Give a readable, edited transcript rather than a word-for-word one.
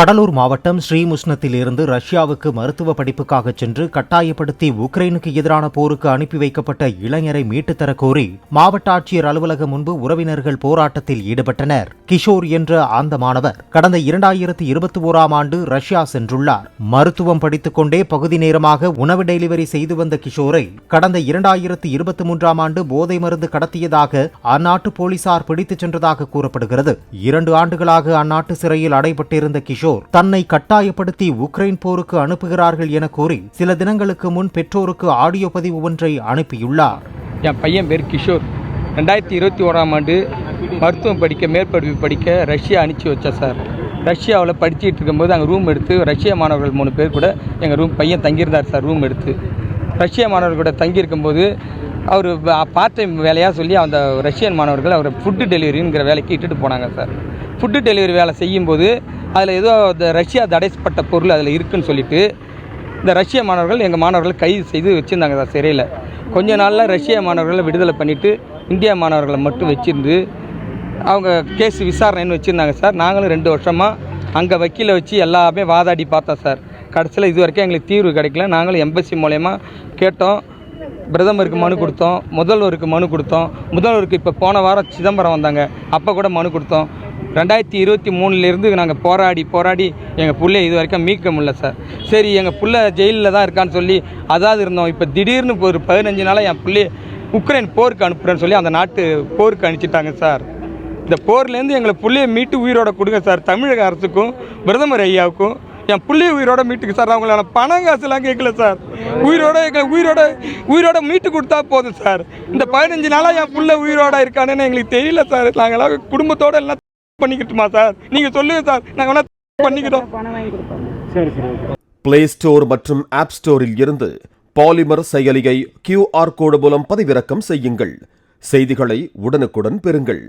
கடலூர் மாவட்டம் ஸ்ரீமுஷ்ணத்திலிருந்து ரஷ்யாவுக்கு மருத்துவ படிப்புக்காக சென்று கட்டாயப்படுத்தி உக்ரைனுக்கு எதிரான போருக்கு அனுப்பி வைக்கப்பட்ட இளைஞரை மீட்டுத்தர கோரி மாவட்ட ஆட்சியர் அலுவலகம் முன்பு உறவினர்கள் போராட்டத்தில் ஈடுபட்டனர். கிஷோர் என்ற அந்த மாணவர் கடந்த 2021ஆம் ஆண்டு ரஷ்யா சென்றுள்ளார். மருத்துவம் படித்துக் கொண்டே பகுதி நேரமாக உணவு டெலிவரி செய்து வந்த கிஷோரை கடந்த 2023ஆம் ஆண்டு போதை மருந்து கடத்தியதாக அந்நாட்டு போலீசார் பிடித்துச் சென்றதாக கூறப்படுகிறது. 2 ஆண்டுகளாக அந்நாட்டு சிறையில் அடைபட்டிருந்த கிஷோர் தன்னை கட்டாயப்படுத்தி உக்ரைன் போருக்கு அனுப்புகிறார்கள் என கூறி சில தினங்களுக்கு முன் பெற்றோருக்கு ஆடியோ பதிவு ஒன்றை அனுப்பியுள்ளார். என் பையன் பேர் கிஷோர். 2021ஆம் ஆண்டு மருத்துவம் படிக்க மேற்படிப்பு படிக்க ரஷ்யா அனுப்பிச்சி வச்சா சார். ரஷ்யாவில் படிச்சுட்டு இருக்கும்போது அங்கே ரூம் எடுத்து ரஷ்யா மாணவர்கள் 3 பேர் கூட எங்கள் பையன் தங்கியிருந்தார் சார். ரூம் எடுத்து ரஷ்யா மாணவர்கள் கூட தங்கியிருக்கும்போது அவர் பார்ட் டைம் வேலையாக சொல்லி அந்த ரஷ்யன் மாணவர்கள் அவர் ஃபுட்டு டெலிவரிங்கிற வேலைக்கு இட்டுட்டு போனாங்க சார். ஃபுட்டு டெலிவரி வேலை செய்யும்போது அதில் ஏதோ இந்த ரஷ்யா தடைப்பட்ட பொருள் அதில் இருக்குதுன்னு சொல்லிட்டு இந்த ரஷ்ய மாணவர்கள் எங்கள் மாணவர்கள் கைது செய்து வச்சுருந்தாங்க சார் சிறையில். கொஞ்ச நாளில் ரஷ்ய மாணவர்களை விடுதலை பண்ணிவிட்டு இந்தியா மாணவர்களை மட்டும் வச்சுருந்து அவங்க கேஸ் விசாரணைன்னு வச்சுருந்தாங்க சார். நாங்களும் 2 வருஷமாக அங்கே வக்கீலை வச்சு எல்லாமே வாதாடி பார்த்தோம் சார். கடைசியில் இது வரைக்கும் எங்களுக்கு தீர்வு கிடைக்கல. நாங்களும் எம்பசி மூலயமா கேட்டோம், பிரதமருக்கு மனு கொடுத்தோம், முதல்வருக்கு மனு கொடுத்தோம். முதல்வருக்கு இப்போ போன வாரம் சிதம்பரம் வந்தாங்க, அப்போ கூட மனு கொடுத்தோம். 2023லேருந்து நாங்கள் போராடி எங்கள் பிள்ளைய இது வரைக்கும் மீட்க முடியல சார். சரி எங்கள் பிள்ளை ஜெயிலில் தான் இருக்கான்னு சொல்லி அதாவது இருந்தோம். இப்போ திடீர்னு ஒரு 15 நாளாக என் பிள்ளைய உக்ரைன் போருக்கு அனுப்புகிறேன்னு சொல்லி அந்த நாட்டு போருக்கு அனுப்பிச்சிட்டாங்க சார். இந்த போர்லேருந்து எங்களை பிள்ளைய மீட்டு உயிரோட கொடுங்க சார். தமிழக அரசுக்கும் பிரதமர் ஐயாவுக்கும் என் பிள்ளைய உயிரோட மீட்டுக்கு சார். அவங்களால பணம் காசுலாம் கேட்கல சார். உயிரோட மீட்டு கொடுத்தா போதும் சார். இந்த 15 நாளாக என் பிள்ளை உயிரோட இருக்கானுன்னு எங்களுக்கு தெரியல சார். நாங்களாம் குடும்பத்தோடு எல்லாம் பண்ணிக்கிட்டுமா சார்? நீங்கள் சொல்லுங்கள் சார், நாங்கள் வேணா பண்ணிக்கிட்டோம். பிளே ஸ்டோர் மற்றும் ஆப் ஸ்டோரில் இருந்து பாலிமர் செயலியை QR கோடு மூலம் பதிவிறக்கம் செய்யுங்கள். செய்திகளை உடனுக்குடன் பெறுங்கள்.